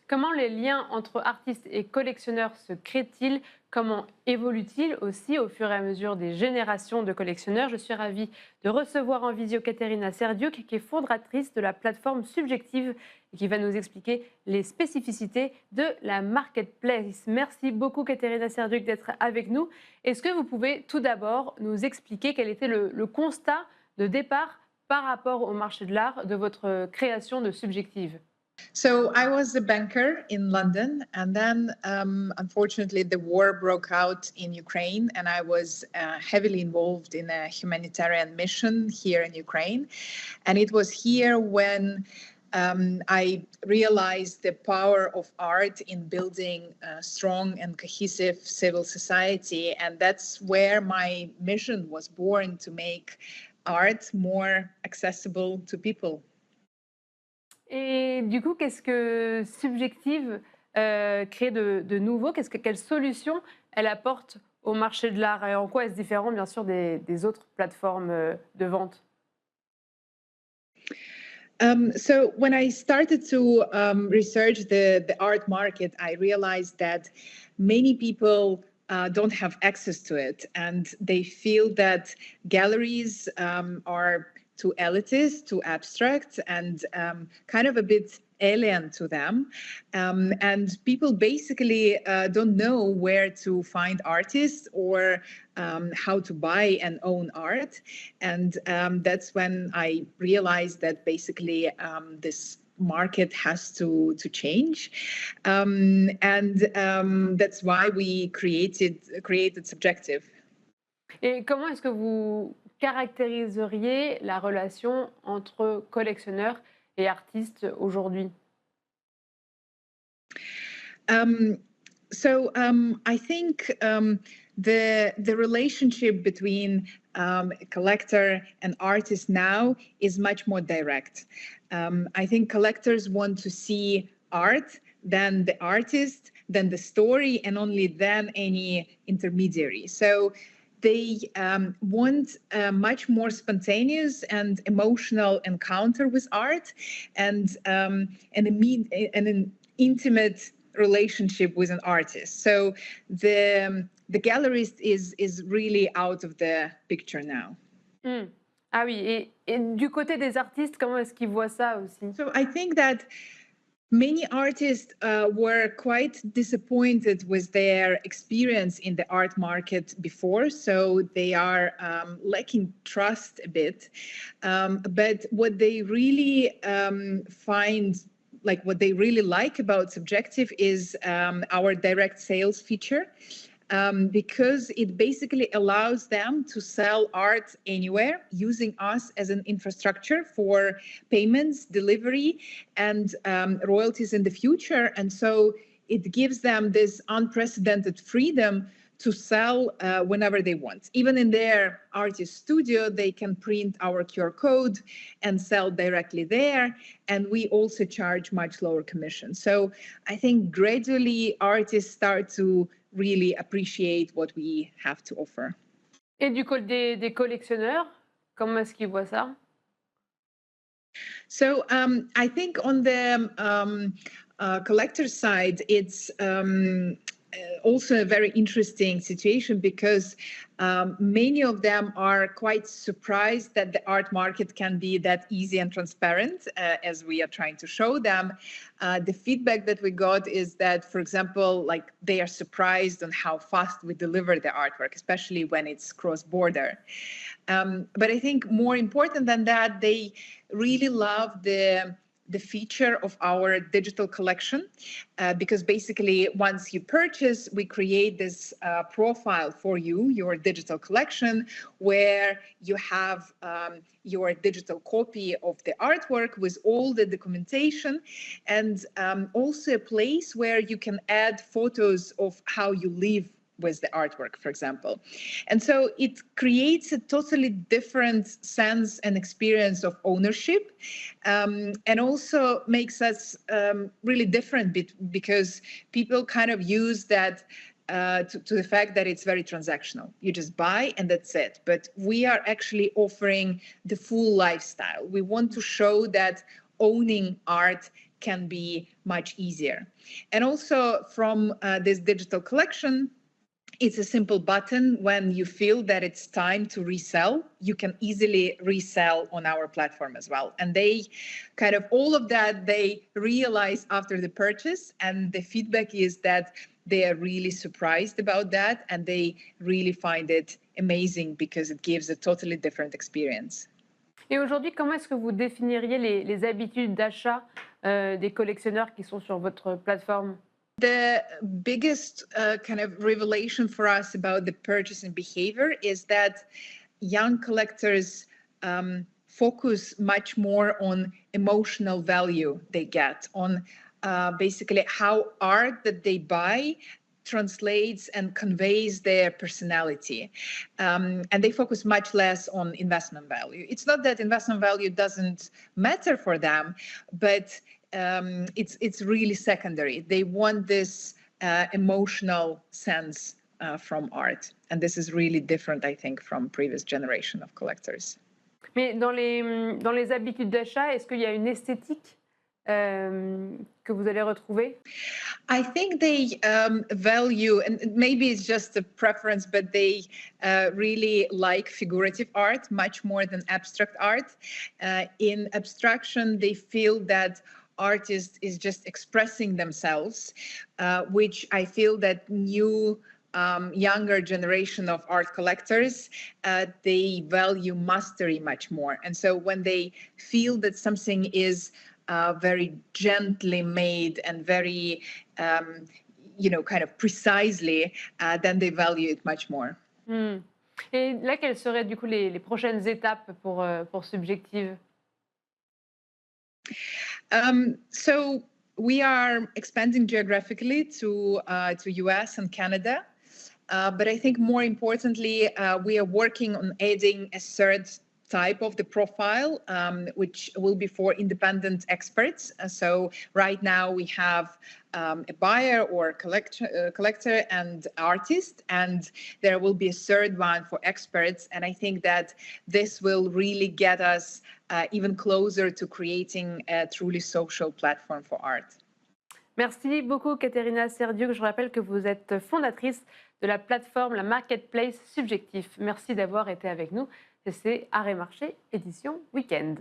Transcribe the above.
Comment les liens entre artistes et collectionneurs se créent-ils? Comment évoluent-ils aussi au fur et à mesure des générations de collectionneurs? Je suis ravie de recevoir en visio Caterina Serdiuk, qui est fondatrice de la plateforme subjective et qui va nous expliquer les spécificités de la marketplace. Merci beaucoup Caterina Serdiuk d'être avec nous. Est-ce que vous pouvez tout d'abord nous expliquer quel était le constat de départ par rapport au marché de l'art de votre création de subjective? So I was a banker in London, and then unfortunately the war broke out in Ukraine, and I was heavily involved in a humanitarian mission here in Ukraine. And it was here when I realized the power of art in building a strong and cohesive civil society. And that's where my mission was born, to make art more accessible to people. Et du coup, qu'est-ce que Subjective crée de nouveau? Quelle solution elle apporte au marché de l'art? Et en quoi est-ce différent, bien sûr, des autres plateformes de vente? So when I started to research the art market, I realized that many people don't have access to it, and they feel that galleries are too elitist, too abstract, and kind of a bit alien to them. And people basically don't know where to find artists or how to buy and own art. And that's when I realized that basically this market has to change. That's why we created Subjective. Et comment est-ce que vous caractériseriez la relation entre collectionneurs et artistes aujourd'hui? I think the relationship between a collector and artist now is much more direct. I think collectors want to see art, then the artist, then the story, and only then any intermediary. So they want a much more spontaneous and emotional encounter with art, and an intimate relationship with an artist. So the gallerist is really out of the picture now. Ah oui, et du côté des artistes, comment est-ce qu'ils voient ça aussi? So I think that many artists were quite disappointed with their experience in the art market before, so they are lacking trust a bit. But what they really what they really like about Subjective is our direct sales feature. Because it basically allows them to sell art anywhere using us as an infrastructure for payments, delivery, and royalties in the future. And so it gives them this unprecedented freedom to sell whenever they want. Even in their artist studio, they can print our QR code and sell directly there. And we also charge much lower commission. So I think gradually artists start to really appreciate what we have to offer. Et du côté des collectionneurs, comment est-ce qu'ils voient ça? So I think on the collector side, it's also a very interesting situation, because many of them are quite surprised that the art market can be that easy and transparent, as we are trying to show them. The feedback that we got is that, for example, like they are surprised on how fast we deliver the artwork, especially when it's cross-border. But I think more important than that, they really love the feature of our digital collection, because basically once you purchase, we create this profile for you, your digital collection, where you have your digital copy of the artwork with all the documentation, and also a place where you can add photos of how you live with the artwork, for example. And so it creates a totally different sense and experience of ownership, and also makes us really different because people kind of use that to the fact that it's very transactional. You just buy and that's it. But we are actually offering the full lifestyle. We want to show that owning art can be much easier. And also from this digital collection, it's a simple button. When you feel that it's time to resell, you can easily resell on our platform as well. And they kind of all of that they realize after the purchase, and the feedback is that they are really surprised about that, and they really find it amazing because it gives a totally different experience. Et aujourd'hui, comment est-ce que vous définiriez les habitudes d'achat des collectionneurs qui sont sur votre plateforme? The biggest kind of revelation for us about the purchasing behavior is that young collectors focus much more on emotional value they get, on basically how art that they buy translates and conveys their personality. And they focus much less on investment value. It's not that investment value doesn't matter for them, but it's really secondary. They want this emotional sense from art. And this is really different, I think, from previous generation of collectors. Mais dans les habitudes d'achat, est-ce qu'il y a une esthétique que vous allez retrouver? I think they value, and maybe it's just a preference, but they really like figurative art much more than abstract art. In abstraction, they feel that artist is just expressing themselves, which I feel that new younger generation of art collectors, they value mastery much more. And so when they feel that something is very gently made and very, kind of precisely, then they value it much more. Et là, quelles seraient du coup les prochaines étapes pour Subjective? So we are expanding geographically to US and Canada. But I think more importantly, we are working on adding a third type of the profile, which will be for independent experts. So right now we have a buyer or collector and artist, and there will be a third one for experts. And I think that this will really get us even closer to creating a truly social platform for art. Merci beaucoup, Katerina Serdiuk. Je rappelle que vous êtes fondatrice de la plateforme, la marketplace Subjectif. Merci d'avoir été avec nous. C'est Arrêt Marché, édition Week-end.